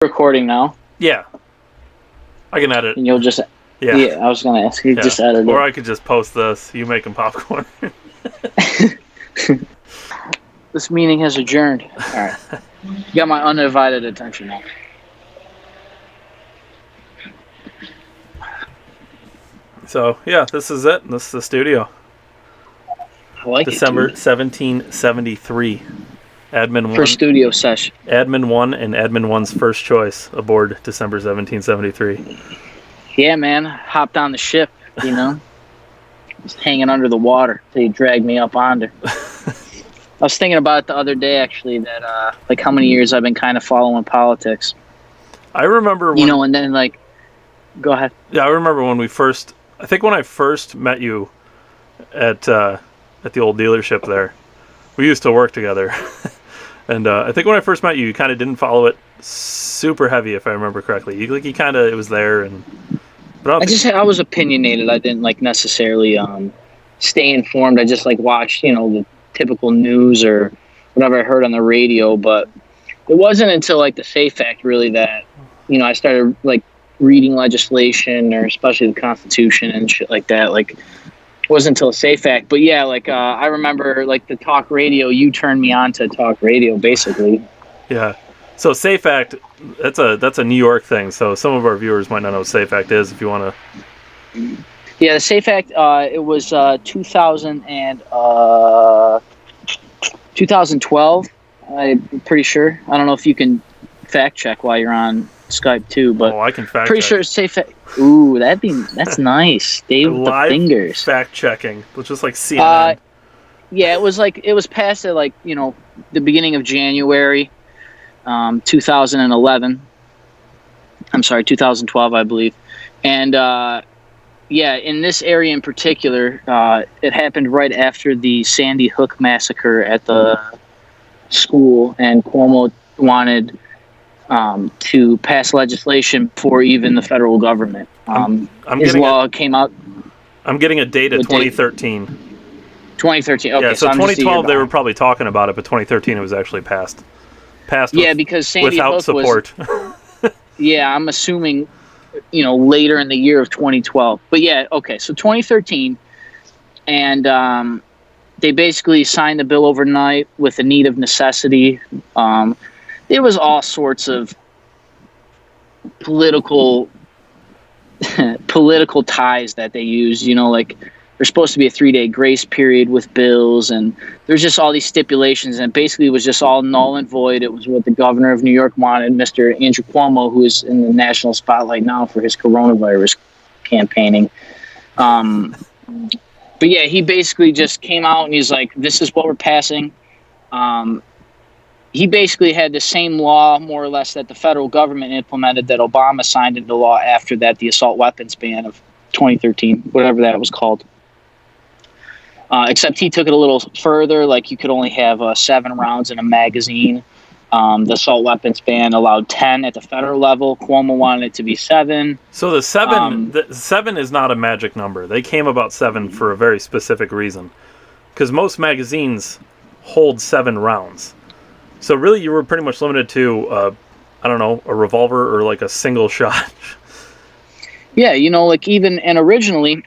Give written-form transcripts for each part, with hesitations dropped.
Recording now, Yeah, I can edit. and you'll just Yeah, I was gonna ask you just edit or it. I could just post this. You making popcorn? This meeting has adjourned. All right, you got my undivided attention now. So yeah, this is it. This is the studio. I like December it, dude. 1773. Admin 1. First studio session. Admin 1 and Admin 1's first choice aboard December 1773. Yeah, man, hopped on the ship. You know, just hanging under the water till you dragged me up under. I was thinking about it the other day, actually, that like how many years I've been kind of following politics. I remember when, You know, and then like, go ahead. Yeah, I remember when we first. I think when I first met you at the old dealership there, we used to work together. And I think when I first met you, you kind of didn't follow it super heavy, if I remember correctly. You kind of, it was there, and but I was opinionated. I didn't like necessarily stay informed. I just like watched, you know, the typical news or whatever I heard on the radio. But it wasn't until like the SAFE Act really that, you know, I started like reading legislation, or especially the Constitution and shit like that. Like, it wasn't until the SAFE Act. But yeah, like I remember like the talk radio. You turned me on to talk radio, basically. Yeah. So SAFE Act, that's a New York thing. So some of our viewers might not know what SAFE Act is. If you want to. Yeah, the SAFE Act. It was 2012. I'm pretty sure. I don't know if you can fact check while you're on Skype too, but I can fact pretty check. sure SAFE Act. Ooh, that's nice. Dave with the Live fingers. fact checking, which is like CNN. Yeah, it was passed at like, you know, the beginning of January, 2011. I'm sorry, 2012, I believe. And yeah, in this area in particular, it happened right after the Sandy Hook massacre at the school, and Cuomo wanted to pass legislation for even the federal government. His law came out. I'm getting a date of 2013. 2013. Okay, Yeah, so I'm just 2012 they were probably talking about it, but 2013 it was actually passed. Yeah, because Sandy without Hook support. Yeah, I'm assuming, you know, later in the year of 2012. But yeah, okay, so 2013, and they basically signed the bill overnight with the need of necessity. There was all sorts of political ties that they used. You know, like there's supposed to be a 3-day grace period with bills, and there's just all these stipulations, and basically it was just all null and void. It was what the governor of New York wanted, Mr. Andrew Cuomo, who is in the national spotlight now for his coronavirus campaigning. But yeah, he basically just came out and he's like, this is what we're passing. He basically had the same law, more or less, that the federal government implemented that Obama signed into law after that, the assault weapons ban of 2013, whatever that was called. Except he took it a little further, like you could only have 7 rounds in a magazine. The assault weapons ban allowed 10 at the federal level. Cuomo wanted it to be 7. So the 7 is not a magic number. They came about 7 for a very specific reason. Because most magazines hold 7 rounds. So really you were pretty much limited to, I don't know, a revolver or like a single shot. Yeah, you know, like even, and originally,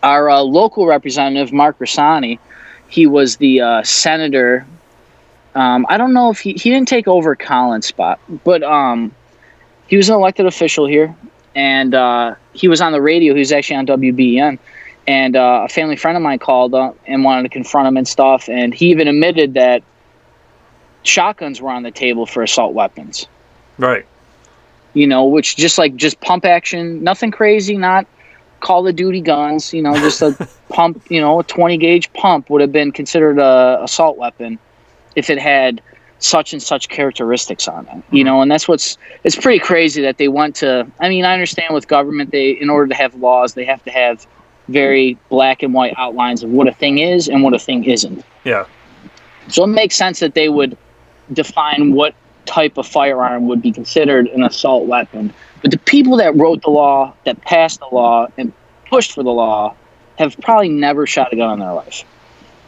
our local representative, Mark Rassani, he was the senator. I don't know if he didn't take over Colin's spot, but he was an elected official here, and he was on the radio. He was actually on WBEN, and a family friend of mine called and wanted to confront him and stuff, and he even admitted that shotguns were on the table for assault weapons. Right. You know, which just pump action, nothing crazy, not Call of Duty guns, you know, just a pump, you know, a 20 gauge pump would have been considered a assault weapon if it had such and such characteristics on it, you know, and it's pretty crazy that they went to, I mean, I understand with government, in order to have laws, they have to have very black and white outlines of what a thing is and what a thing isn't. Yeah. So it makes sense that they would define what type of firearm would be considered an assault weapon. But the people that wrote the law, that passed the law, and pushed for the law have probably never shot a gun in their life.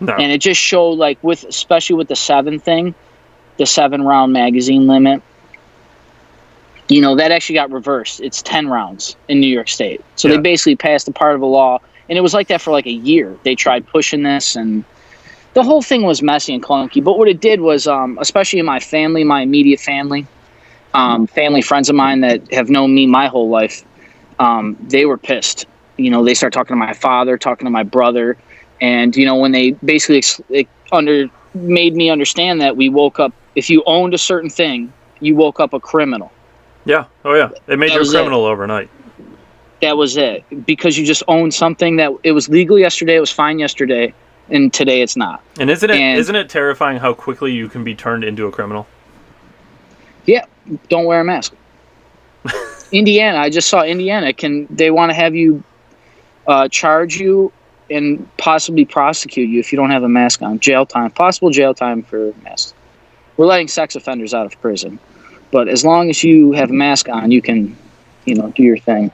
No. And it just showed, like, especially with the 7 thing, the 7-round magazine limit, that actually got reversed. It's 10 rounds in New York State. So Yeah. they basically passed a part of a law, and it was like that for like a year. They tried pushing this, and the whole thing was messy and clunky. But what it did was, especially in my family, my immediate family, family friends of mine that have known me my whole life, they were pissed. They started talking to my father, talking to my brother, and when they basically made me understand that we woke up. If you owned a certain thing, you woke up a criminal. Yeah. Oh yeah. They made you a criminal overnight. That was it, because you just owned something that it was legal yesterday, it was fine yesterday, and today it's not. And isn't it terrifying how quickly you can be turned into a criminal? Yeah, don't wear a mask. Indiana, I just saw Indiana. They want to have you charge you and possibly prosecute you if you don't have a mask on. Jail time, possible jail time for masks. We're letting sex offenders out of prison, but as long as you have a mask on, you can, do your thing.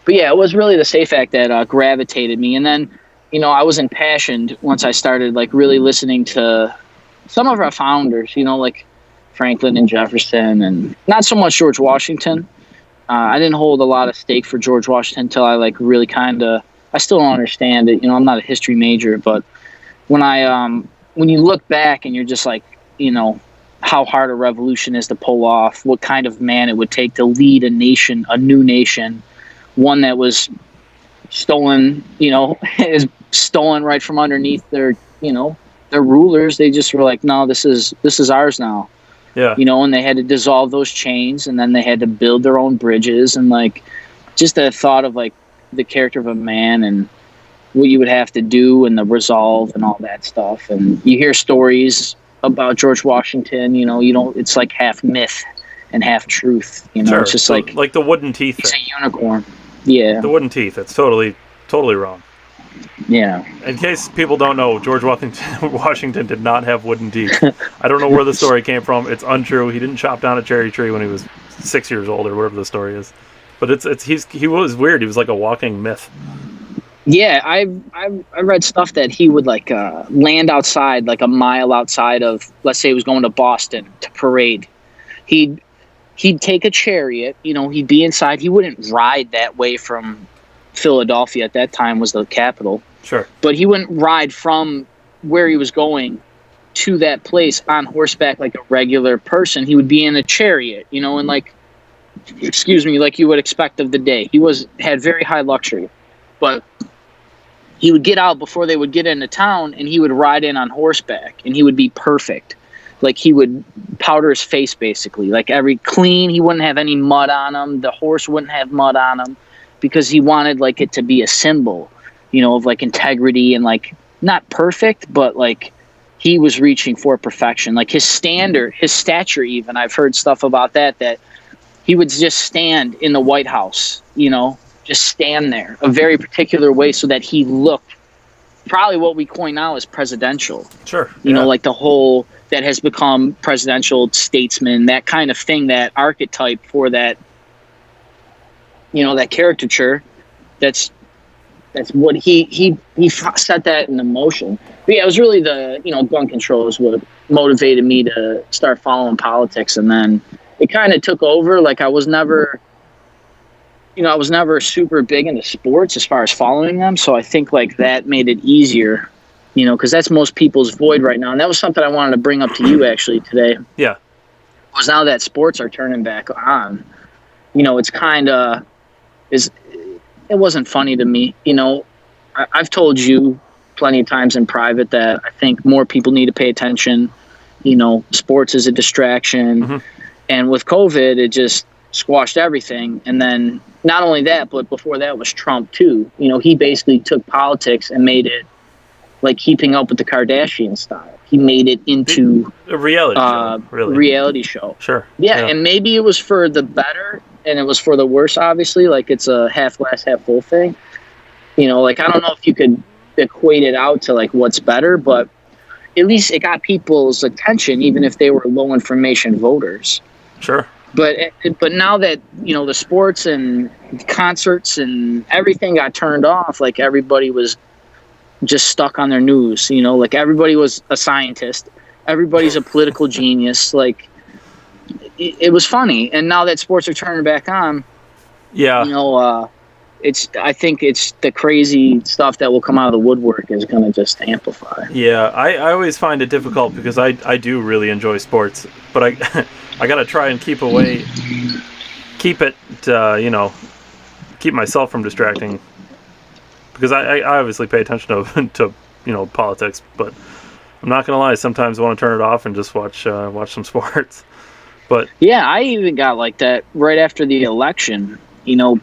But yeah, it was really the SAFE Act that gravitated me, and then, I was impassioned once I started like really listening to some of our founders, like Franklin and Jefferson, and not so much George Washington. I didn't hold a lot of stake for George Washington until I like really I still don't understand it. I'm not a history major, but when you look back and you're just like, how hard a revolution is to pull off, what kind of man it would take to lead a nation, a new nation, one that was stolen, is stolen right from underneath their rulers. They just were like, no, this is ours now. Yeah. And they had to dissolve those chains, and then they had to build their own bridges, and like just the thought of like the character of a man and what you would have to do and the resolve and all that stuff. And you hear stories about George Washington, it's like half myth and half truth. Sure. It's just like the wooden teeth he's thing. a unicorn. Yeah. The wooden teeth. It's totally wrong. Yeah. In case people don't know, George Washington did not have wooden teeth. I don't know where the story came from. It's untrue. He didn't chop down a cherry tree when he was 6 years old or whatever the story is. But he was weird. He was like a walking myth. Yeah, I read stuff that he would like land outside, like a mile outside of, let's say he was going to Boston to parade. He'd take a chariot, he'd be inside. He wouldn't ride that way from Philadelphia at that time was the capital. Sure. But he wouldn't ride from where he was going to that place on horseback like a regular person. He would be in a chariot, and like, like you would expect of the day. He had very high luxury, but he would get out before they would get into town, and he would ride in on horseback, and he would be perfect. Like he would powder his face basically, like clean. He wouldn't have any mud on him. The horse wouldn't have mud on him, because he wanted like it to be a symbol, of like integrity and like not perfect, but like he was reaching for perfection. Like his stature even, I've heard stuff about that he would just stand in the White House, just stand there a very particular way so that he looked probably what we coin now as presidential. Sure. Like the whole that has become presidential statesman, that kind of thing, that archetype for that, that caricature. That's what he set that in motion. But yeah, it was really the, gun control is what motivated me to start following politics. And then it kind of took over. Like I was never super big into sports as far as following them. So I think like that made it easier, because that's most people's void right now. And that was something I wanted to bring up to you actually today. Yeah. Was now that sports are turning back on, it's kind of it wasn't funny to me. I've told you plenty of times in private that I think more people need to pay attention. Sports is a distraction. Mm-hmm. And with COVID, it just squashed everything. And then not only that, but before that was Trump too. He basically took politics and made it like Keeping Up with the Kardashians style. He made it into a reality show. Really. Reality show. Sure. Yeah, and maybe it was for the better and it was for the worse, obviously. Like it's a half glass, half full thing. Like I don't know if you could equate it out to like what's better, but at least it got people's attention, even if they were low information voters. Sure. But now that, the sports and concerts and everything got turned off, like everybody was just stuck on their news, like everybody was a scientist. Everybody's a political genius. Like it was funny. And now that sports are turning back on, Yeah. I think it's the crazy stuff that will come out of the woodwork is going to just amplify. Yeah, I always find it difficult because I do really enjoy sports, but I I gotta try and keep myself from distracting, because I obviously pay attention to politics, but I'm not gonna lie, sometimes I want to turn it off and just watch some sports. But Yeah, I even got like that right after the election,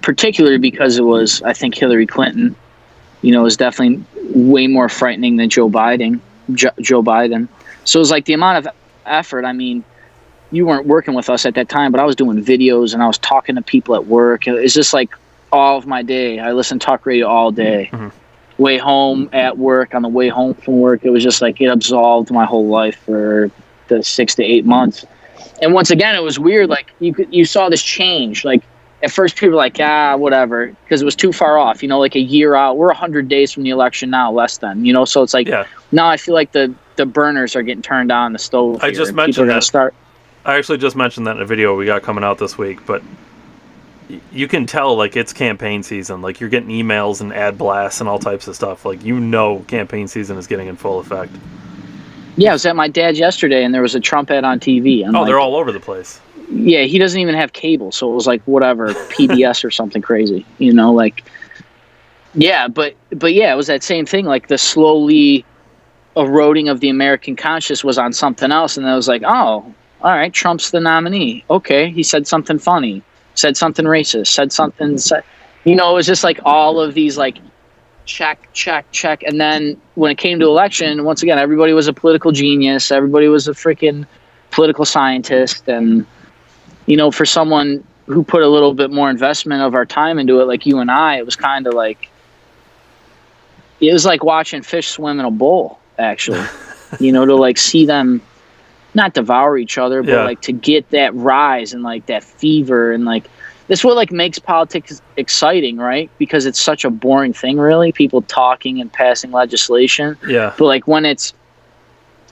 particularly because it was, I think, Hillary Clinton, it was definitely way more frightening than Joe Biden. Joe Biden. So it was like the amount of effort. I mean, you weren't working with us at that time, but I was doing videos and I was talking to people at work. It was just like all of my day. I listened to talk radio all day. Mhm. Way home, at work, on the way home from work. It was just like it absolved my whole life for the 6 to 8 months. And once again, it was weird. Like you saw this change. Like at first, people were like, whatever, because it was too far off. Like a year out. We're 100 days from the election now, less than. So it's like now I feel like the burners are getting turned on the stove. I here, just and mentioned people are gonna that. start. I actually just mentioned that in a video we got coming out this week, but you can tell like it's campaign season. Like you're getting emails and ad blasts and all types of stuff. Like campaign season is getting in full effect. Yeah, I was at my dad's yesterday, and there was a Trump ad on TV. I'm They're all over the place. Yeah, he doesn't even have cable, so it was like whatever, PBS or something crazy, like. Yeah, but yeah, it was that same thing. Like the slowly eroding of the American conscience was on something else, and I was like, oh, all right, Trump's the nominee. Okay, he said something funny, said something racist, said something. It was just like all of these like. Check, check, check. And then when it came to election, once again, everybody was a political genius. Everybody was a freaking political scientist. And, for someone who put a little bit more investment of our time into it, like you and I, it was kind of like, it was like watching fish swim in a bowl, actually, to like see them not devour each other, but like to get that rise and like that fever and like, this is what like makes politics exciting, right? Because it's such a boring thing, really. People talking and passing legislation. Yeah. But like when it's,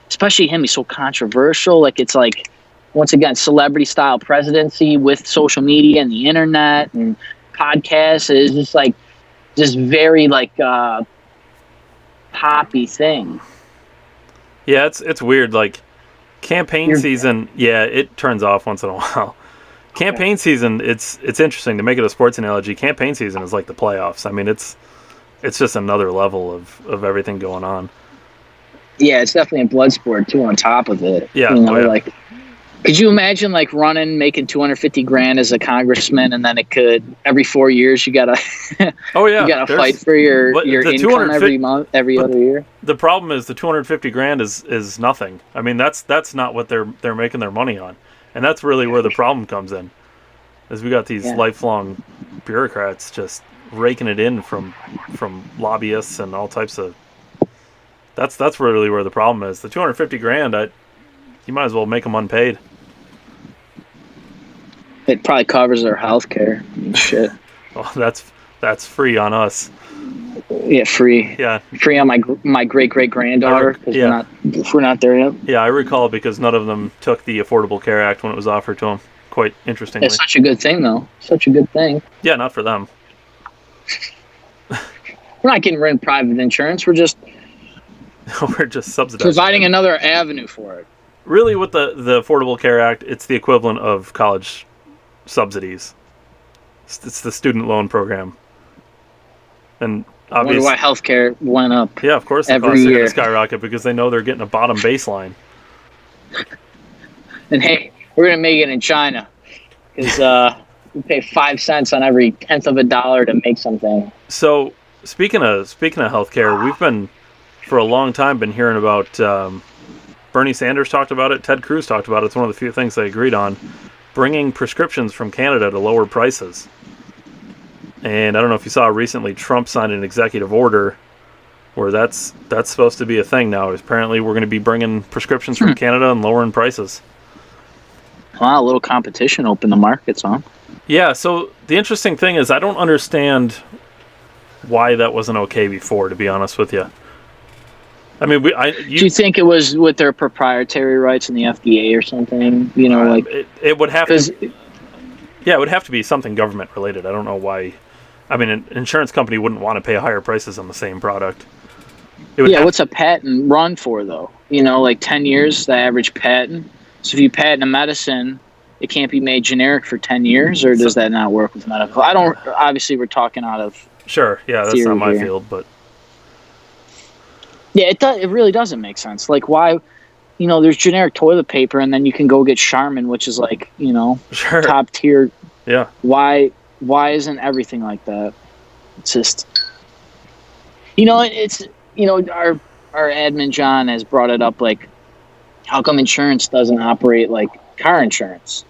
especially him, he's so controversial. Like it's like, once again, celebrity style presidency with social media and the internet and podcasts is just like this very like poppy thing. Yeah, it's weird. Like campaign season, it turns off once in a while. Campaign season, it's interesting to make it a sports analogy. Campaign season is like the playoffs. I mean, it's just another level of everything going on. Yeah, it's definitely a blood sport too. On top of it, yeah, like, could you imagine like making $250,000 as a congressman, and then it could every 4 years you gotta you gotta fight for your income every other year. The problem is the $250,000 is nothing. I mean, that's not what they're making their money on. And that's really where the problem comes in, is we got these lifelong bureaucrats just raking it in from lobbyists and all types of. That's really where the problem is. The $250,000, you might as well make them unpaid. It probably covers their health care and shit. Well, that's free on us. Yeah, free. Yeah, free on my great-great-granddaughter, because we're not there yet. Yeah, I recall, because none of them took the Affordable Care Act when it was offered to them. Quite interestingly. It's such a good thing, though. Such a good thing. Yeah, not for them. We're not getting rid of private insurance. We're just subsidizing, providing another avenue for it. Really, with the Affordable Care Act, it's the equivalent of college subsidies. It's the student loan program. And I wonder why healthcare went up. Yeah, of course the costs are going to skyrocket, because they know they're getting a bottom baseline. And hey, we're going to make it in China, because we pay 5 cents on every tenth of a dollar to make something. So speaking of healthcare, we've been for a long time been hearing about. Bernie Sanders talked about it. Ted Cruz talked about it. It's one of the few things they agreed on, bringing prescriptions from Canada to lower prices. And I don't know if you saw recently, Trump signed an executive order where that's supposed to be a thing now. Apparently, we're going to be bringing prescriptions from Canada and lowering prices. Wow, a little competition opened the markets, huh? Yeah, so the interesting thing is I don't understand why that wasn't okay before, to be honest with you. I mean, Do you think it was with their proprietary rights in the FDA or something? it would have because to. Yeah, it would have to be something government related. I don't know why. I mean, an insurance company wouldn't want to pay higher prices on the same product. What's a patent run for though? 10 years, the average patent. So if you patent a medicine, it can't be made generic for 10 years, or does that not work with medical? I don't. Obviously, we're talking out of Sure. Yeah, that's not my field, but yeah, it does. It really doesn't make sense. Like, why? There's generic toilet paper, and then you can go get Charmin, which is like sure. top tier. Yeah. Why isn't everything like that? It's just it's our admin John has brought it up, like, how come insurance doesn't operate like car insurance?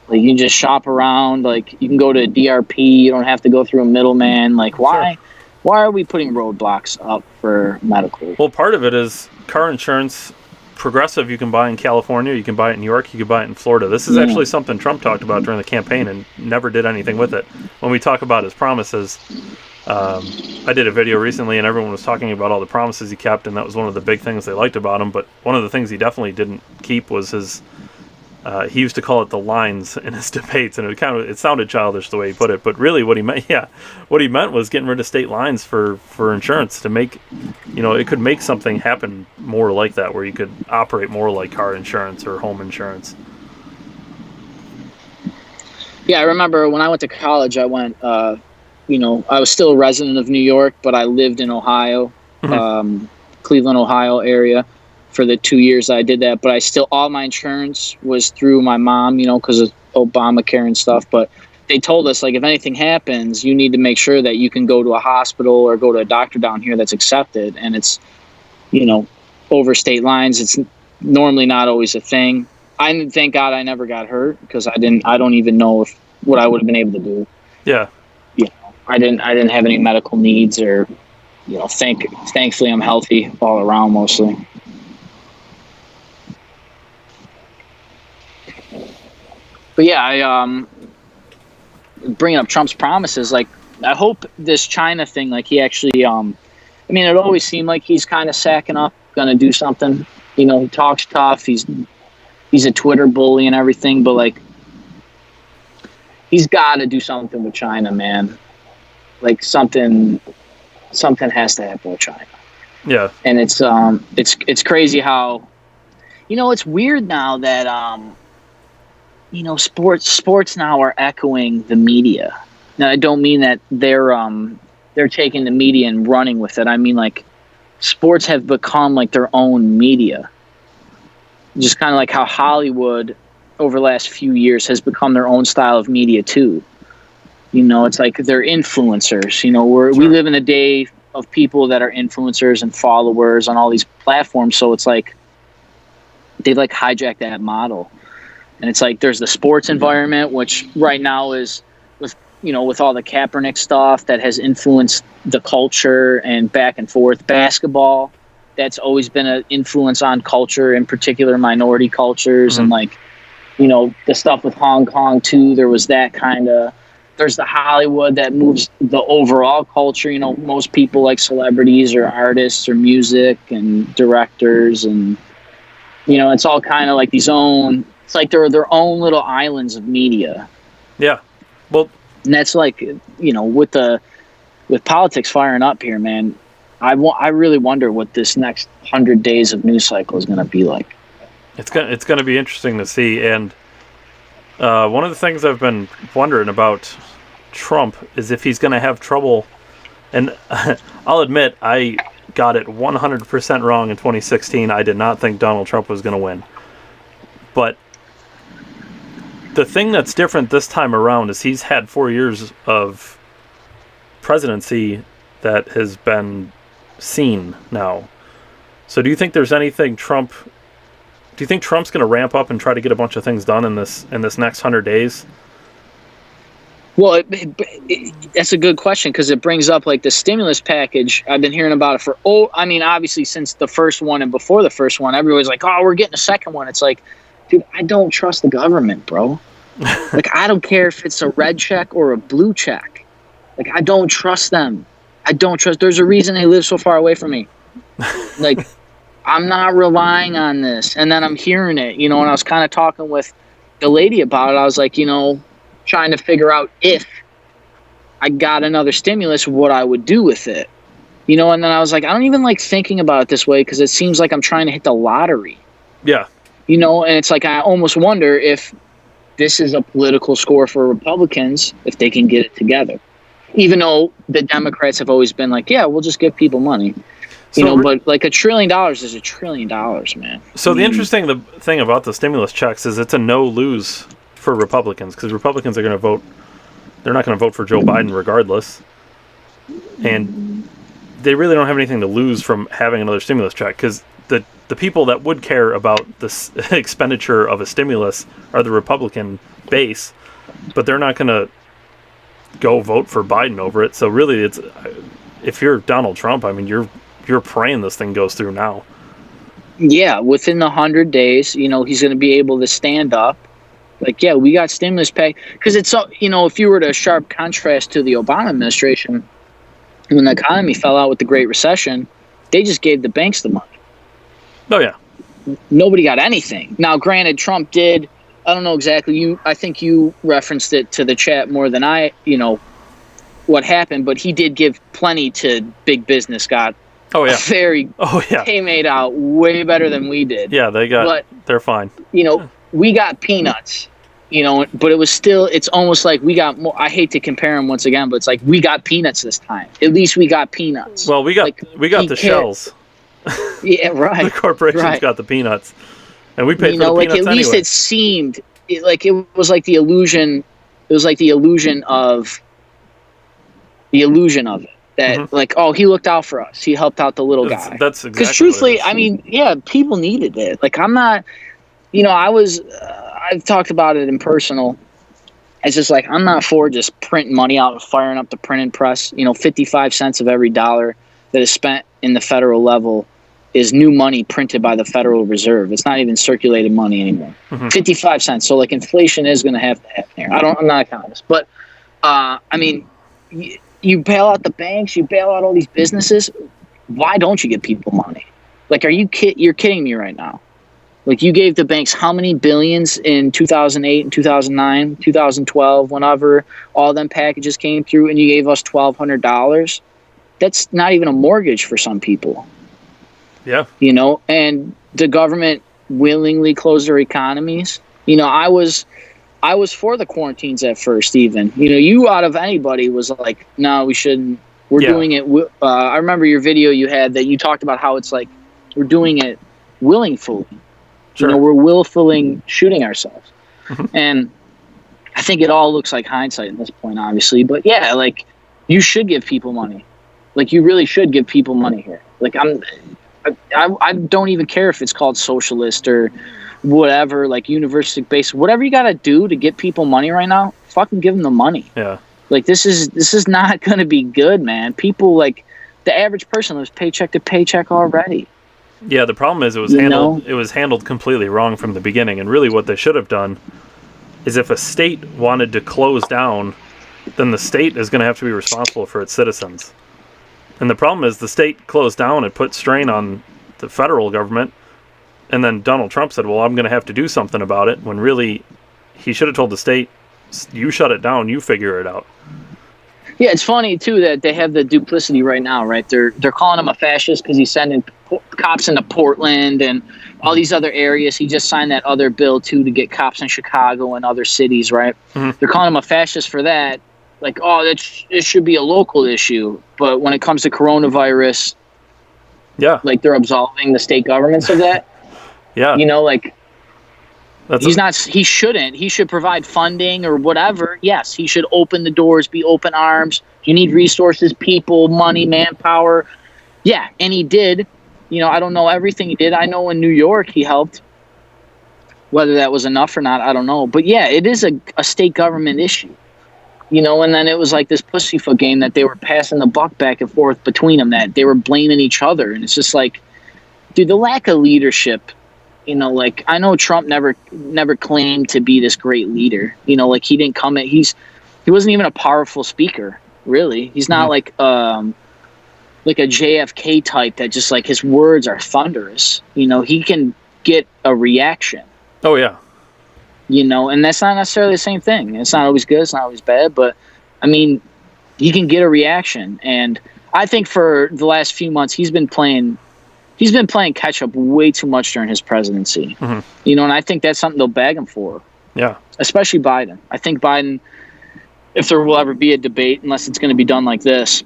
Like, you can just shop around, like you can go to a DRP, you don't have to go through a middleman. Like, why? Sure. Why are we putting roadblocks up for medical? Well, part of it is car insurance. Progressive, you can buy in California, you can buy it in New York, you can buy it in Florida. This is actually something Trump talked about during the campaign and never did anything with it. When we talk about his promises, I did a video recently and everyone was talking about all the promises he kept, and that was one of the big things they liked about him. But one of the things he definitely didn't keep was his he used to call it the lines in his debates, and it sounded childish the way he put it, but really what he meant was getting rid of state lines for insurance to make, it could make something happen more like that, where you could operate more like car insurance or home insurance. Yeah, I remember when I went to college, I went, I was still a resident of New York, but I lived in Ohio, Cleveland, Ohio area, for the 2 years I did that. But all my insurance was through my mom, because of Obamacare and stuff. But they told us, like, if anything happens, you need to make sure that you can go to a hospital or go to a doctor down here that's accepted. And it's, over state lines. It's normally not always a thing. Thank God I never got hurt, because I don't even know what I would have been able to do. Yeah. I didn't have any medical needs, or, thankfully I'm healthy all around mostly. But yeah, I bringing up Trump's promises, like, I hope this China thing, like, he actually, it always seemed like he's kind of sacking up, gonna do something. He talks tough. He's a Twitter bully and everything, but, like, he's got to do something with China, man. Like, something has to happen with China. Yeah. And it's crazy how, it's weird now that sports now are echoing the media. Now, I don't mean that they're taking the media and running with it. I mean, like, sports have become like their own media. Just kind of like how Hollywood over the last few years has become their own style of media too. It's like they're influencers. We live in a day of people that are influencers and followers on all these platforms. So it's like they've like hijacked that model. And it's like there's the sports environment, which right now is with all the Kaepernick stuff that has influenced the culture and back and forth. Basketball, that's always been an influence on culture, in particular minority cultures. And like, the stuff with Hong Kong too, there was that kind of, there's the Hollywood that moves the overall culture. Most people like celebrities or artists or music and directors, and it's all kind of like it's like they're their own little islands of media. Yeah. Well, and that's like, with politics firing up here, man, I really wonder what this next 100 days of news cycle is going to be like. It's going to be interesting to see. And one of the things I've been wondering about Trump is if he's going to have trouble. And I'll admit, I got it 100% wrong in 2016. I did not think Donald Trump was going to win. But the thing that's different this time around is he's had 4 years of presidency that has been seen now. So do you think there's anything Trump's going to ramp up and try to get a bunch of things done in this next 100 days? Well, that's a good question, because it brings up like the stimulus package. I've been hearing about it obviously since the first one and before the first one, everybody's like, oh, we're getting a second one. It's like, dude, I don't trust the government, bro. Like, I don't care if it's a red check or a blue check. Like, I don't trust them. There's a reason they live so far away from me. Like, I'm not relying on this. And then I'm hearing it, and I was kind of talking with the lady about it. I was like, trying to figure out if I got another stimulus, what I would do with it. And then I was like, I don't even like thinking about it this way because it seems like I'm trying to hit the lottery. Yeah. And it's like I almost wonder if this is a political score for Republicans if they can get it together. Even though the Democrats have always been like, yeah, we'll just give people money. But like $1 trillion is $1 trillion, man. So the interesting thing about the stimulus checks is it's a no-lose for Republicans because Republicans are going to vote. They're not going to vote for Joe Biden regardless. And they really don't have anything to lose from having another stimulus check because the people that would care about this expenditure of a stimulus are the Republican base, but they're not going to go vote for Biden over it. So really, it's if you're Donald Trump, I mean, you're praying this thing goes through now. Yeah, within the 100 days, he's going to be able to stand up. Like, yeah, we got stimulus pay. Because it's, if you were to sharp contrast to the Obama administration, when the economy fell out with the Great Recession, they just gave the banks the money. Oh, yeah. Nobody got anything. Now, granted, Trump did, I don't know exactly, I think you referenced it to the chat more than I, what happened, but he did give plenty to big business, got they made out way better than we did. Yeah, they're fine. We got peanuts, but it was still, it's almost like we got more. I hate to compare them once again, but it's like we got peanuts this time. At least we got peanuts. Well, we got the shells. Yeah, right. The corporations got the peanuts, and we paid for the peanuts at least anyway. It seemed like it was like the illusion. It was like the illusion of it. That like, oh, he looked out for us. He helped out the little guy. That's exactly because truthfully, I mean, yeah, people needed it. Like I'm not, I've talked about it in personal. It's just like I'm not for just printing money out and firing up the printing press. 55 cents of every dollar that is spent in the federal level is new money printed by the Federal Reserve. It's not even circulated money anymore. 55 cents. So like inflation is going to happen here. I'm not an economist, but I mean. You bail out the banks, you bail out all these businesses. Why don't you give people money? Like, you're kidding me right now. Like, you gave the banks how many billions in 2008 and 2009, 2012, whenever all them packages came through, and you gave us $1,200? That's not even a mortgage for some people. Yeah. And the government willingly closed their economies. I was for the quarantines at first, even. You out of anybody was like, no, we shouldn't. We're doing it. I remember your video you had that you talked about how it's like we're doing it willingly. Sure. We're willfully shooting ourselves. And I think it all looks like hindsight at this point, obviously. But yeah, like you should give people money. Like you really should give people money here. Like I don't even care if it's called socialist or whatever, like university based, whatever you gotta do to get people money right now, fucking give them the money. Yeah. Like this is not gonna be good, man. People, like the average person lives paycheck to paycheck already. Yeah, the problem is it was handled completely wrong from the beginning, and really what they should have done is if a state wanted to close down, then the state is going to have to be responsible for its citizens. And the problem is the state closed down and put strain on the federal government. And then Donald Trump said, well, I'm going to have to do something about it, when really he should have told the state, you shut it down, you figure it out. Yeah, it's funny, too, that they have the duplicity right now, right? They're calling him a fascist because he's sending cops into Portland and all these other areas. He just signed that other bill, too, to get cops in Chicago and other cities, right? They're calling him a fascist for that. Like, oh, it should be a local issue. But when it comes to coronavirus, like they're absolving the state governments of that. Yeah. Like he shouldn't. He should provide funding or whatever. Yes, he should open the doors, be open arms. You need resources, people, money, manpower. Yeah, and he did. I don't know everything he did. I know in New York he helped. Whether that was enough or not, I don't know. But yeah, it is a state government issue. And then it was like this pussyfoot game that they were passing the buck back and forth between them, that they were blaming each other. And it's just like, dude, the lack of leadership. Like I know Trump never claimed to be this great leader. Like he didn't come in. He wasn't even a powerful speaker, really. He's not like like a JFK type that just like his words are thunderous. You know, he can get a reaction. Oh yeah. You know, and that's not necessarily the same thing. It's not always good. It's not always bad. But I mean, he can get a reaction, and I think for the last few months he's been playing catch up way too much during his presidency. Mm-hmm. You know, and I think that's something they'll bag him for. Yeah. Especially Biden. I think Biden, if there will ever be a debate, unless it's going to be done like this.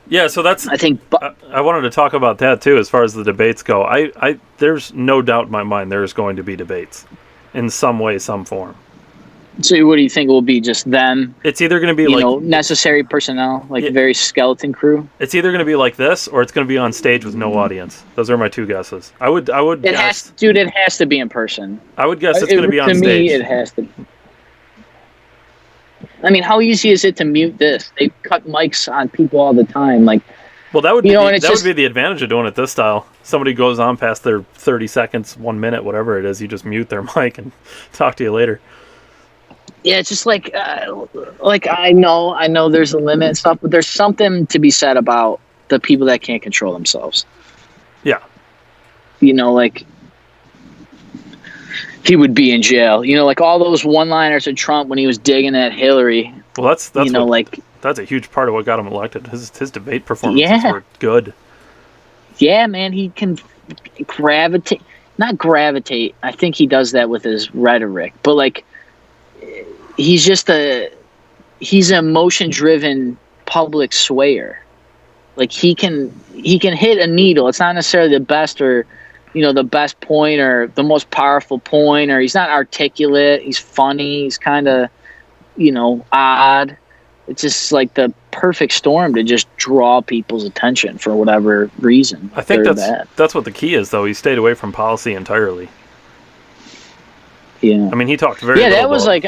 Yeah, so that's. I think. I wanted to talk about that too, as far as the debates go. I there's no doubt in my mind there's going to be debates, in some way, some form. So, what do you think will be? Just them? It's either going to be necessary personnel, like very skeleton crew. It's either going to be like this, or it's going to be on stage with no audience. Those are my two guesses. I would. It has to be in person. I would guess it's going to be on stage. To me, it has to. I mean, how easy is it to mute this? They cut mics on people all the time. Like, well, that would be would be the advantage of doing it this style. Somebody goes on past their 30 seconds, 1 minute, whatever it is. You just mute their mic and talk to you later. Yeah, it's just like I know there's a limit and stuff, but there's something to be said about the people that can't control themselves. Yeah. You know, like he would be in jail. You know, like all those one-liners of Trump when he was digging at Hillary. Well, that's that's a huge part of what got him elected. His debate performances were good. Yeah, man, he can not gravitate. I think he does that with his rhetoric, but like he's an emotion-driven public swayer. Like he can hit a needle. It's not necessarily the best or the best point or the most powerful point, or he's not articulate. He's funny. He's kind of, odd. It's just like the perfect storm to just draw people's attention for whatever reason. I think that's what the key is, though. He stayed away from policy entirely. Yeah. I mean, he talked very little that was like...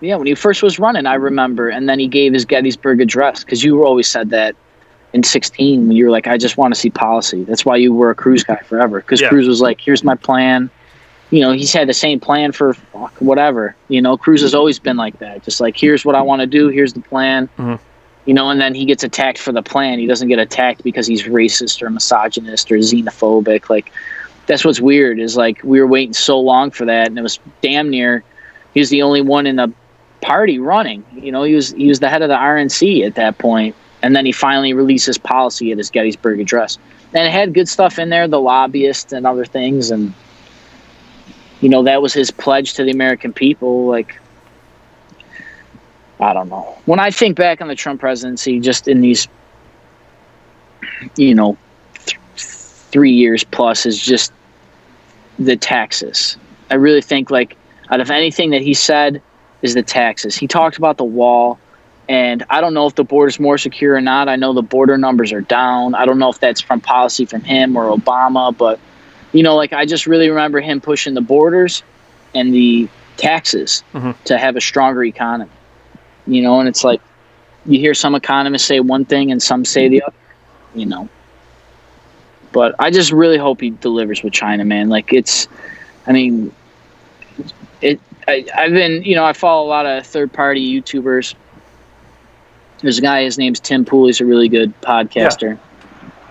Yeah, when he first was running, I remember, and then he gave his Gettysburg Address, because you always said that in 2016, when you were like, I just want to see policy. That's why you were a Cruz guy forever, because Cruz was like, here's my plan. He's had the same plan for whatever. Cruz has always been like that. Just like, here's what I want to do. Here's the plan. Mm-hmm. And then he gets attacked for the plan. He doesn't get attacked because he's racist or misogynist or xenophobic. Like, that's what's weird is like we were waiting so long for that, and it was damn near he was the only one in the party running. He was the head of the RNC at that point, and then he finally released his policy at his Gettysburg Address, and it had good stuff in there, the lobbyists and other things, and that was his pledge to the American people. Like, I don't know. When I think back on the Trump presidency, just in these 3 years plus, is just the taxes. I really think, like, out of anything that he said, is the taxes. He talked about the wall, and I don't know if the border's more secure or not. I know the border numbers are down. I don't know if that's from policy from him or Obama, but I just really remember him pushing the borders and the taxes to have a stronger economy. And it's like you hear some economists say one thing and some say the other. But I just really hope he delivers with China, man. Like I've been, I follow a lot of third-party YouTubers. There's a guy, his name's Tim Pool. He's a really good podcaster.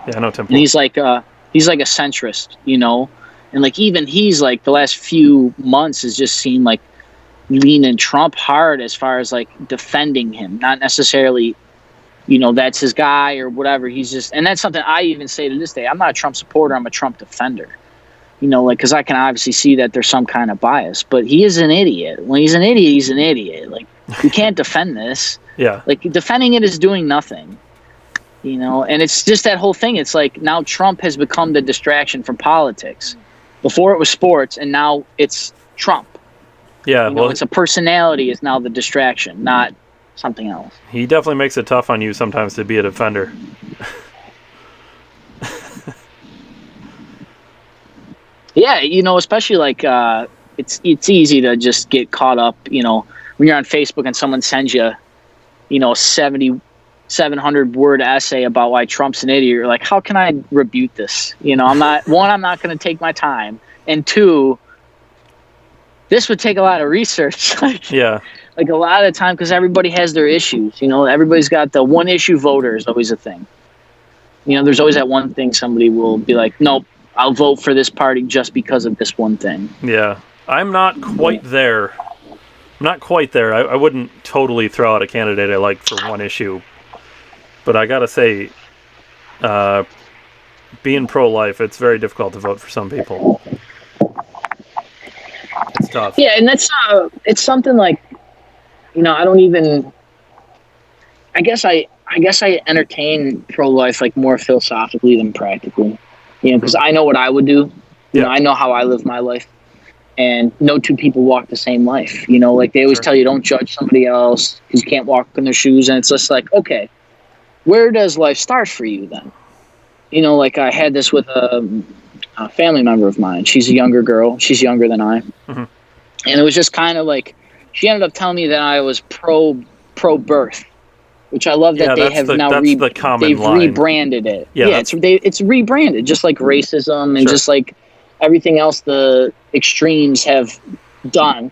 Yeah, I know Tim Pool. And he's like a centrist, and like even he's like the last few months has just seemed like leaning Trump hard as far as like defending him, not necessarily, that's his guy or whatever. He's just, and that's something I even say to this day. I'm not a Trump supporter. I'm a Trump defender. Because I can obviously see that there's some kind of bias, but he is an idiot. When he's an idiot, he's an idiot. Like, you can't defend this. Yeah. Like, defending it is doing nothing. And it's just that whole thing. It's like now Trump has become the distraction from politics. Before it was sports, and now it's Trump. Yeah. It's a personality is now the distraction, not something else. He definitely makes it tough on you sometimes to be a defender. Yeah, especially like it's easy to just get caught up, when you're on Facebook and someone sends you, a 700 word essay about why Trump's an idiot. You're like, how can I rebut this? I'm not going to take my time, and two, this would take a lot of research. Like, yeah, like a lot of the time, because everybody has their issues. You know, everybody's got the one issue voter is always a thing. You know, there's always that one thing somebody will be like, nope, I'll vote for this party just because of this one thing. Yeah, I'm not quite there. I'm not quite there. I wouldn't totally throw out a candidate I like for one issue, but I gotta say, being pro-life, it's very difficult to vote for some people. It's tough. Yeah, and that's it's something like, you know, I don't even. I guess I entertain pro-life like more philosophically than practically, you know, because I know what I would do. You know, I know how I live my life, and no two people walk the same life. You know, like they always tell you, don't judge somebody else because you can't walk in their shoes, and it's just like, okay, where does life start for you then? You know, like I had this with a family member of mine. She's a younger girl. She's younger than I, and it was just kind of like she ended up telling me that I was pro-birth. Which I love that they have now rebranded it. Yeah, it's rebranded, just like racism and just like everything else the extremes have done.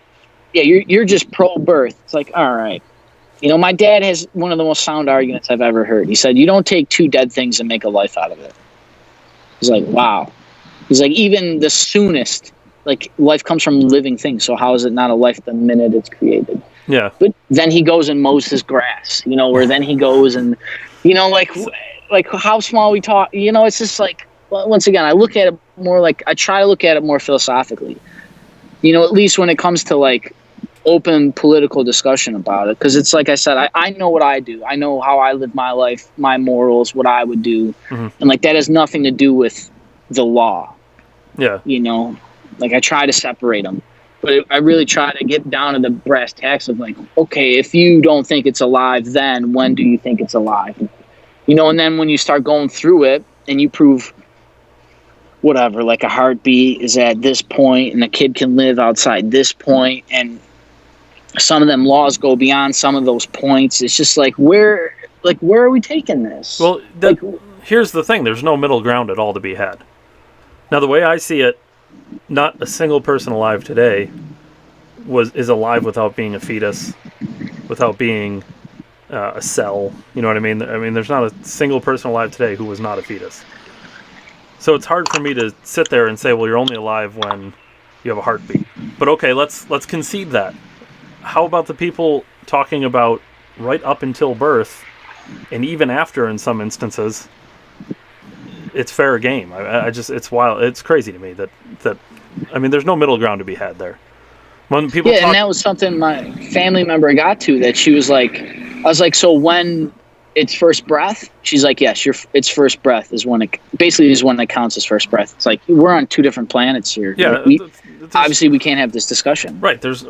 Yeah, you're just pro-birth. It's like, all right. You know, my dad has one of the most sound arguments I've ever heard. He said, you don't take two dead things and make a life out of it. He's like, wow. He's like, even the soonest, like, life comes from living things, so how is it not a life the minute it's created? Yeah. But then he goes and mows his grass, you know, where then he goes and, you know, like how small we talk, you know, it's just like, well, once again, I look at it more like, I try to look at it more philosophically, you know, at least when it comes to like open political discussion about it. Because it's like I said, I know what I do. I know how I live my life, my morals, what I would do. And like that has nothing to do with the law. Yeah. You know, like I try to separate them. But I really try to get down to the brass tacks of like, okay, if you don't think it's alive, then when do you think it's alive? You know, and then when you start going through it and you prove whatever, like a heartbeat is at this point and a kid can live outside this point, and some of them laws go beyond some of those points. It's just like, where are we taking this? Well, here's the thing. There's no middle ground at all to be had. Now, the way I see it, not a single person alive today is alive without being a fetus, without being a cell. You know what I mean? I mean, there's not a single person alive today who was not a fetus. So it's hard for me to sit there and say, well, you're only alive when you have a heartbeat. But okay, let's concede that. How about the people talking about right up until birth, and even after in some instances? It's fair game. I just, it's wild. It's crazy to me that I mean, there's no middle ground to be had there. When people and that was something my family member got to, that she was like, I was like, so when it's first breath? She's like, yes, it's first breath is when it counts as first breath. It's like, we're on two different planets here. Yeah. Like obviously we can't have this discussion. Right. There's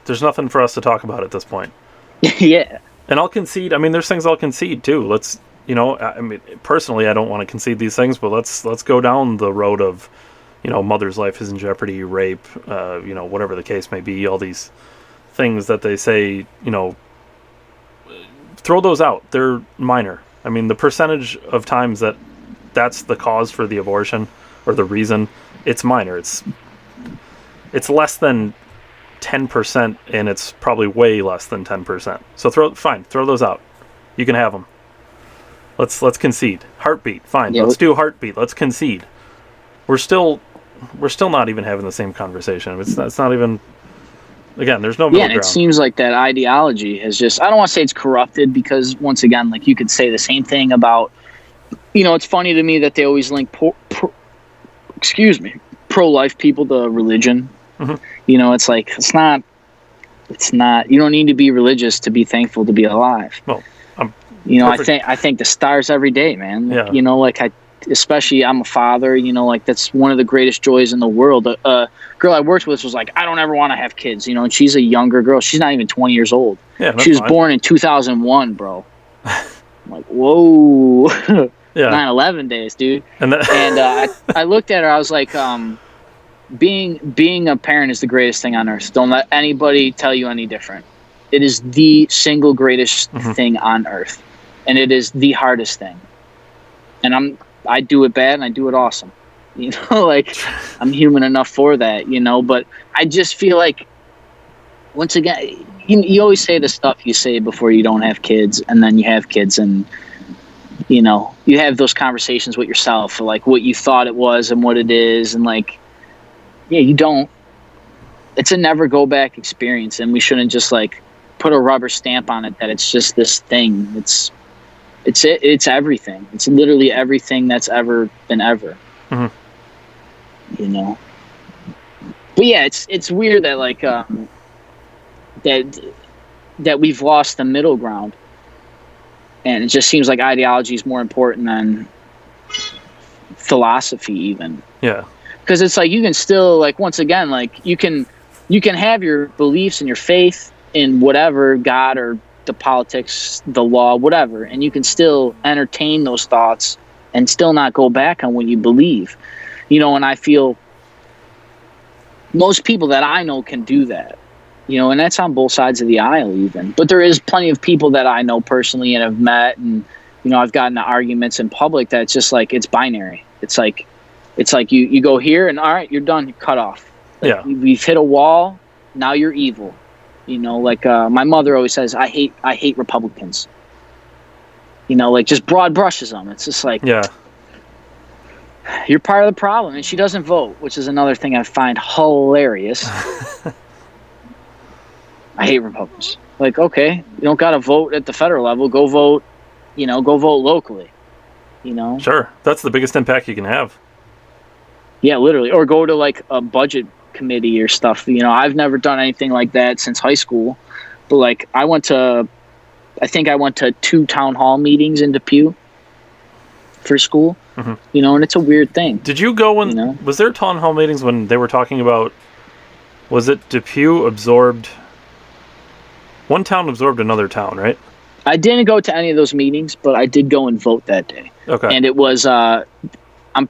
nothing for us to talk about at this point. Yeah. And I'll concede. I mean, there's things I'll concede too. You know, I mean, personally, I don't want to concede these things, but let's go down the road of, you know, mother's life is in jeopardy, rape, you know, whatever the case may be, all these things that they say, you know, throw those out. They're minor. I mean, the percentage of times that's the cause for the abortion or the reason, it's minor. It's less than 10%, and it's probably way less than 10%. So throw those out. You can have them. Let's concede. Heartbeat, fine. Yeah, let's do heartbeat. Let's concede. We're still not even having the same conversation. It's not even. Again, there's no middle ground. Yeah, and it seems like that ideology has just. I don't want to say it's corrupted, because once again, like you could say the same thing about. You know, it's funny to me that they always link pro-life people to religion. You know, it's like it's not. You don't need to be religious to be thankful to be alive. Well. You know, I think the stars every day, man. Yeah. You know, like especially I'm a father, you know, like that's one of the greatest joys in the world. A girl I worked with was like, I don't ever want to have kids, you know, and she's a younger girl. She's not even 20 years old. Yeah, she was born in 2001, bro. I'm like, whoa. Yeah. 9/11 days, dude. And I looked at her, I was like, being a parent is the greatest thing on earth. Don't let anybody tell you any different. It is the single greatest thing on earth. And it is the hardest thing. And I do it bad and I do it awesome. You know, like I'm human enough for that, you know, but I just feel like once again, you always say the stuff you say before you don't have kids, and then you have kids, and you have those conversations with yourself, like what you thought it was and what it is, and like, yeah, you don't. It's a never go back experience, and we shouldn't just like put a rubber stamp on it that it's just this thing. It's everything. It's literally everything that's ever been ever. Mm-hmm. But yeah, it's weird that like that we've lost the middle ground, and it just seems like ideology is more important than philosophy, even. Yeah. Because it's like you can still, like, once again, like you can have your beliefs and your faith in whatever, God or the politics, the law, whatever, and you can still entertain those thoughts and still not go back on what you believe. And I feel most people that I know can do that. And that's on both sides of the aisle even. But there is plenty of people that I know personally and have met, and I've gotten into arguments in public that's just like it's binary. It's like you go here and all right, you're done, you're cut off. Like, yeah. We've hit a wall, now you're evil. Like my mother always says, I hate Republicans. Like just broad brushes them. It's just like, yeah, you're part of the problem, and she doesn't vote, which is another thing I find hilarious. I hate Republicans. Like, okay, you don't got to vote at the federal level. Go vote, go vote locally. Sure, that's the biggest impact you can have. Yeah, literally, or go to like a budget committee or stuff. I've never done anything like that since high school, but like I think I went to 2 town hall meetings in Depew for school. Mm-hmm. And it's a weird thing. Did you go when? Was there town hall meetings when they were talking about? Was it Depew absorbed? One town absorbed another town, right? I didn't go to any of those meetings, but I did go and vote that day. Okay. And it was, I'm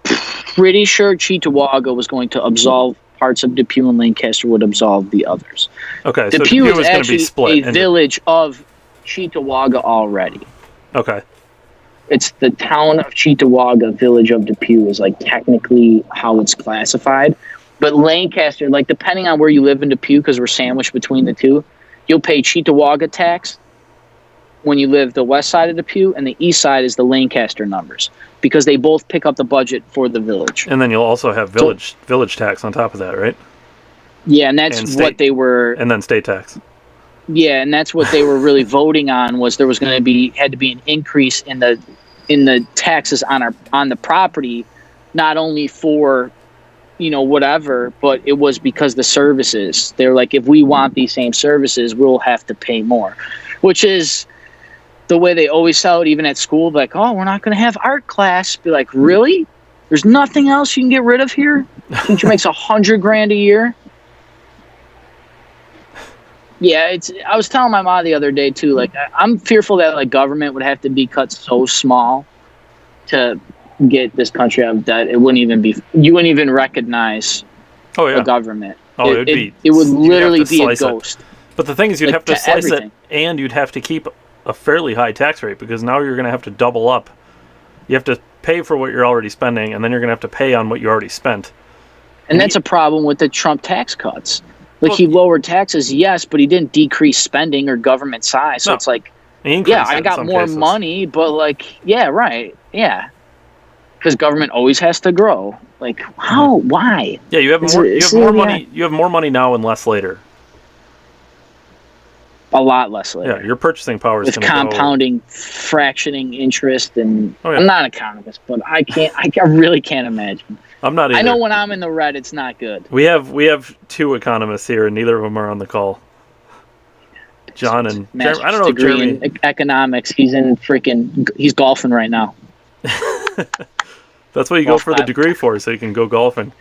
pretty sure Cheektowaga was going to absolve parts of Depew, and Lancaster would absolve the others. Okay, Depew so Depew is was going to be actually split. a village of Cheektowaga already. Okay. It's the town of Cheektowaga, village of Depew is like technically how it's classified. But Lancaster, like depending on where you live in Depew, because we're sandwiched between the two, you'll pay Cheektowaga tax when you live the west side of Depew, and the east side is the Lancaster numbers, because they both pick up the budget for the village. And then you'll also have village tax on top of that, right? Yeah, and that's what they were. And then state tax. Yeah, and that's what they were really voting on, was there was going to had to be an increase in the taxes on the property, not only for whatever, but it was because the services. They're like, if we want these same services, we'll have to pay more, which is the way they always sell it, even at school. Like, oh, we're not going to have art class. Be like, really? There's nothing else you can get rid of here? Teacher makes $100,000 a year. Yeah, I was telling my mom the other day too. Like, I'm fearful that like government would have to be cut so small to get this country out of debt. It wouldn't even be. You wouldn't even recognize the government. Oh, it would literally be a ghost. But the thing is, you'd have to slice everything. it, and you'd have to keep a fairly high tax rate, because now you're going to have to double up. You have to pay for what you're already spending, and then you're going to have to pay on what you already spent. And that's a problem with the Trump tax cuts. Like, he lowered taxes, yes, but he didn't decrease spending or government size. So it's like, yeah, I got more money, but like, yeah, right, yeah. Because government always has to grow. Like, how? Why? Yeah, you have more money. You have more money now and less later. A lot less later. Yeah, your purchasing power is with compounding, fractioning interest, and I'm not an economist, but I really can't imagine. I'm not either. I know when I'm in the red, it's not good. We have 2 economists here, and neither of them are on the call. John and Jeremy. I don't know if Jeremy in economics. He's golfing right now. That's what you go for the degree for, so you can go golfing.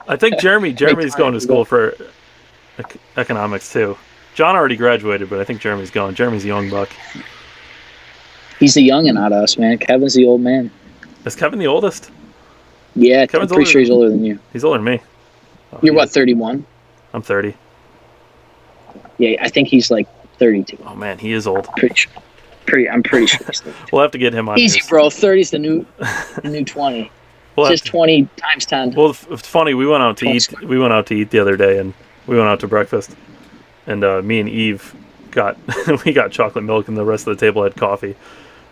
I think Jeremy's going to school for economics too. John already graduated, but I think Jeremy's going. Jeremy's a young buck. He's the youngin' out of us, man. Kevin's the old man. Is Kevin the oldest? Yeah, I'm pretty sure he's older than you. He's older than me. You're what, 31? I'm 30. Yeah, I think he's like 32. Oh man, he is old. I'm pretty sure he's 32. We'll have to get him on. Easy, bro. 30's the new 20. Just 20 times 10. Well, it's funny. We went out to eat. We went out to eat the other day, and we went out to breakfast, and me and Eve got we got chocolate milk, and the rest of the table had coffee.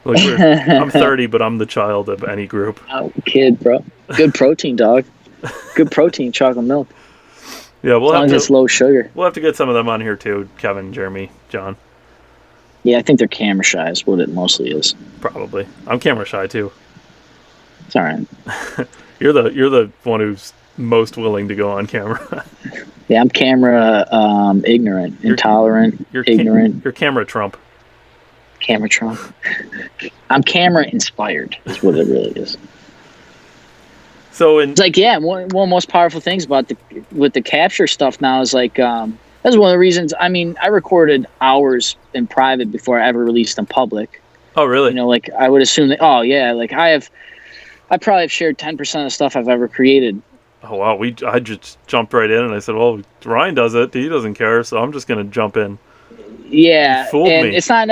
Like I'm 30, but I'm the child of any group. Oh, kid, bro. Good protein, dog. Good protein, chocolate milk. Yeah, As long as it's low sugar. We'll have to get some of them on here too. Kevin, Jeremy, John. Yeah, I think they're camera shy is what it mostly is. Probably. I'm camera shy too. It's all right. You're the one who's most willing to go on camera. Yeah, I'm camera ignorant, intolerant, ignorant. You're camera Trump. Camera Trump. I'm camera inspired is what it really is. So it's like, yeah, one of the most powerful things about the capture stuff now is like that's one of the reasons. I mean, I recorded hours in private before I ever released in public. Oh, really? You know, like I would assume that. Oh, yeah, like I probably have shared 10% of the stuff I've ever created. Oh wow, I just jumped right in and I said, well, Ryan does it. He doesn't care, so I'm just gonna jump in. Yeah, you fooled me. It's not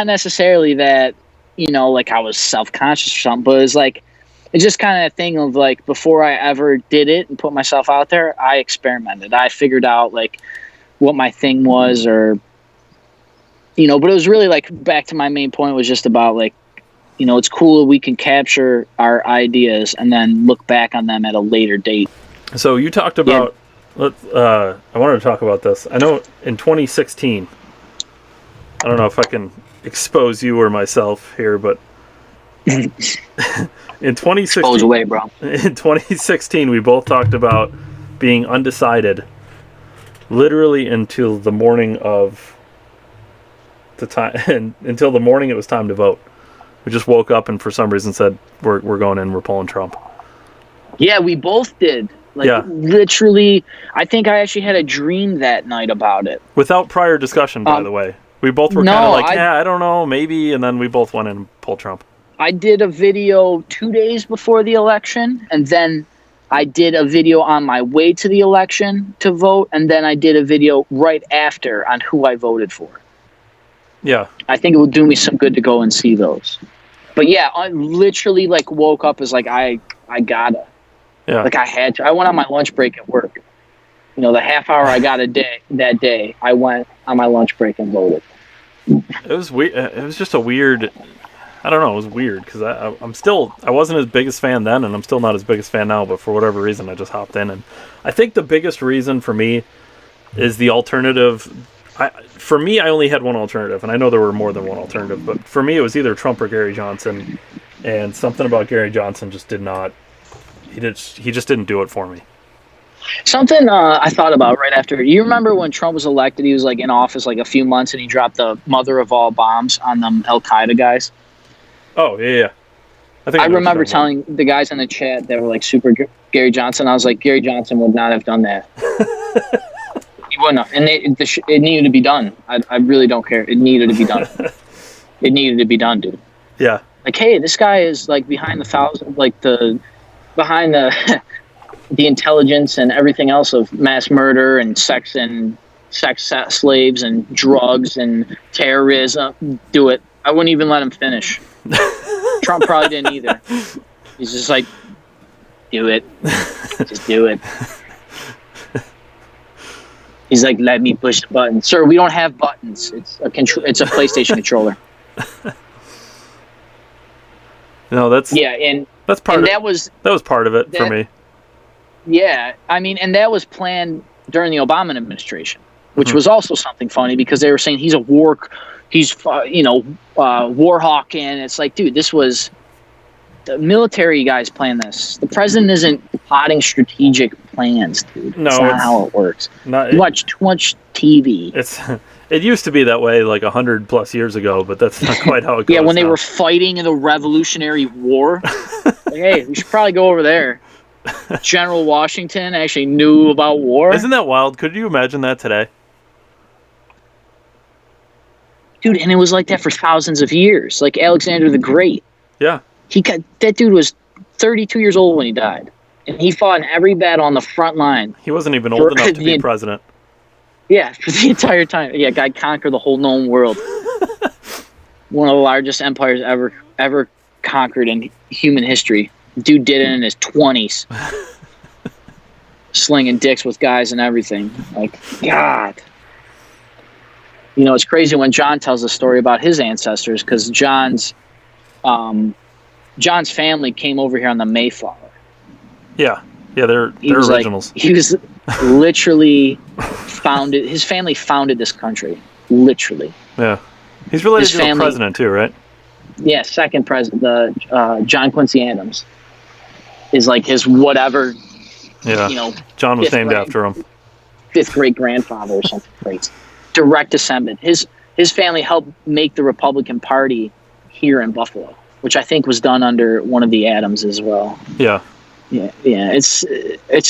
necessarily that, you know, like I was self-conscious or something, but it's like it's just kind of a thing of like before I ever did it and put myself out there, I experimented. I figured out like what my thing was, or you know, but it was really like back to my main point was just about like, you know, it's cool that we can capture our ideas and then look back on them at a later date. So you talked about, I wanted to talk about this. I know in 2016, I don't know if I can expose you or myself here, but in 2016, expose away, bro. In 2016, we both talked about being undecided, literally until the morning of the time, and until the morning it was time to vote. We just woke up and for some reason said we're going in, we're pulling Trump. Yeah, we both did. Like literally, I think I actually had a dream that night about it. Without prior discussion, by the way. We both were kind of like, I don't know, maybe, and then we both went in and pulled Trump. I did a video 2 days before the election, and then I did a video on my way to the election to vote, and then I did a video right after on who I voted for. Yeah. I think it would do me some good to go and see those. But yeah, I literally like woke up as like I gotta. Yeah. Like I had to. I went on my lunch break at work. You know, the half hour I got that day, I went on my lunch break and voted. It was weird. It was just a weird. I don't know. It was weird because I wasn't his biggest fan then, and I'm still not his biggest fan now. But for whatever reason, I just hopped in, and I think the biggest reason for me is the alternative. For me, I only had one alternative, and I know there were more than one alternative, but for me, it was either Trump or Gary Johnson, and something about Gary Johnson just did not. He just didn't do it for me. Something I thought about right after. You remember when Trump was elected? He was like in office like a few months, and he dropped the mother of all bombs on them Al Qaeda guys. Oh yeah. I remember telling the guys in the chat that were like super Gary Johnson. I was like, Gary Johnson would not have done that. He wouldn't have. And it needed to be done. I really don't care. It needed to be done. It needed to be done, dude. Yeah. Like, hey, this guy is like behind the the intelligence and everything else of mass murder and sex slaves and drugs and terrorism. Do it. I wouldn't even let him finish. Trump probably didn't either. He's just like, do it. Just do it. He's like, let me push the button. Sir, we don't have buttons. It's a PlayStation controller. No, that's part of that was part of it for me. Yeah, I mean, and that was planned during the Obama administration, which was also something funny because they were saying he's war hawk, and it's like, dude, this was the military guys planned this. The president isn't plotting strategic plans, dude. No, that's not how it works. You watch too much TV. It used to be that way like 100+ years ago, but that's not quite how it goes. Yeah, when they were fighting in the Revolutionary War. Like, hey, we should probably go over there. General Washington actually knew about war. Isn't that wild? Could you imagine that today? Dude, and it was like that for thousands of years. Like Alexander the Great. Yeah. That dude was 32 years old when he died. And he fought in every battle on the front line. He wasn't even old enough to be president. Yeah, for the entire time. Yeah, guy conquered the whole known world. One of the largest empires ever conquered in human history. Dude did it in his 20s. slinging dicks with guys and everything. Like, God. You know, it's crazy when John tells a story about his ancestors, because John's family came over here on the Mayflower. Yeah, they're originals. He was literally founded. His family founded this country, literally. Yeah, he's related to the president too, right? Yeah, second president, John Quincy Adams, is like his whatever. Yeah, you know, John was named after him. Fifth great grandfather or something crazy. Direct descendant. His family helped make the Republican Party here in Buffalo, which I think was done under one of the Adams as well. Yeah. Yeah. It's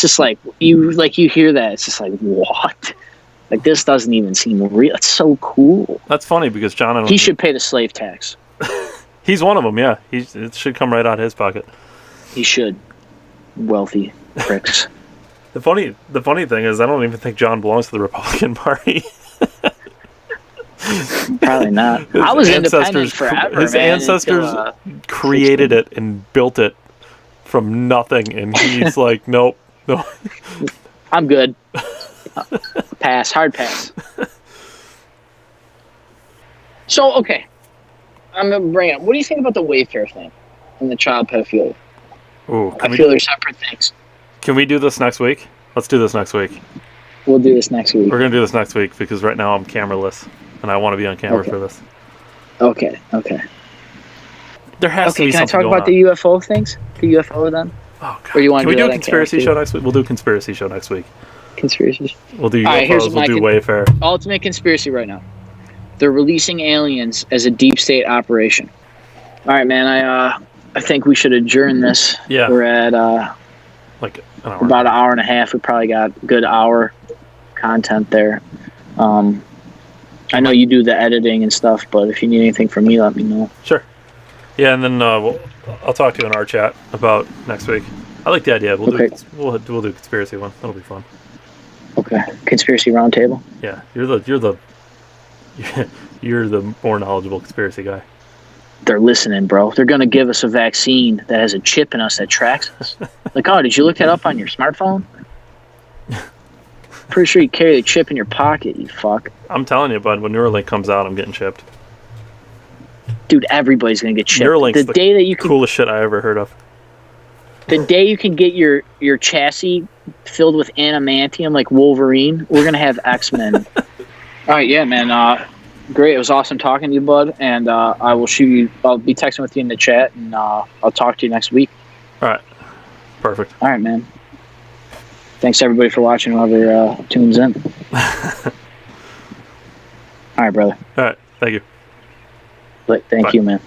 just like you hear that, it's just like, what? Like, this doesn't even seem real. It's so cool. That's funny because John. He should pay the slave tax. He's one of them. Yeah, it should come right out of his pocket. He should. Wealthy pricks. The funny thing is, I don't even think John belongs to the Republican Party. Probably not. I was independent forever. His ancestors created it and built it from nothing, and he's like, nope, no. I'm good. Pass. Hard pass. So, okay. I'm going to bring up, what do you think about the Wayfair thing and the child pedophilia? Ooh, I feel they're separate things. Can we do this next week? Let's do this next week. We'll do this next week. We're going to do this next week because right now I'm cameraless, and I want to be on camera for this. Okay. There has to be something. Can I talk about the UFO things? The UFO then? Oh, God. Or you want Can we do a conspiracy show next week? We'll do a conspiracy show next week. Conspiracies? We'll do UFOs, we'll do Wayfair. Ultimate conspiracy right now. They're releasing aliens as a deep state operation. All right, man. I think we should adjourn this. Yeah. We're at like an hour. About an hour and a half. We probably got a good hour content there. I know you do the editing and stuff, but if you need anything from me, let me know. Sure. Yeah, and then I'll talk to you in our chat about next week. I like the idea. We'll do conspiracy one. That'll be fun. Okay. Conspiracy roundtable. Yeah, you're the more knowledgeable conspiracy guy. They're listening, bro. They're gonna give us a vaccine that has a chip in us that tracks us. Like, oh, did you look that up on your smartphone? Pretty sure you carry the chip in your pocket, you fuck. I'm telling you, bud, when Neuralink comes out, I'm getting chipped. Dude, everybody's gonna get chipped. Neuralink's the day that you can, coolest shit I ever heard of. The day you can get your chassis filled with adamantium like Wolverine, we're gonna have X-Men. All right, yeah, man. Great. It was awesome talking to you, bud. And I'll be texting with you in the chat, and I'll talk to you next week. All right. Perfect. All right, man. Thanks, everybody, for watching, whoever tunes in. All right, brother. All right. Thank you. Thank you, man.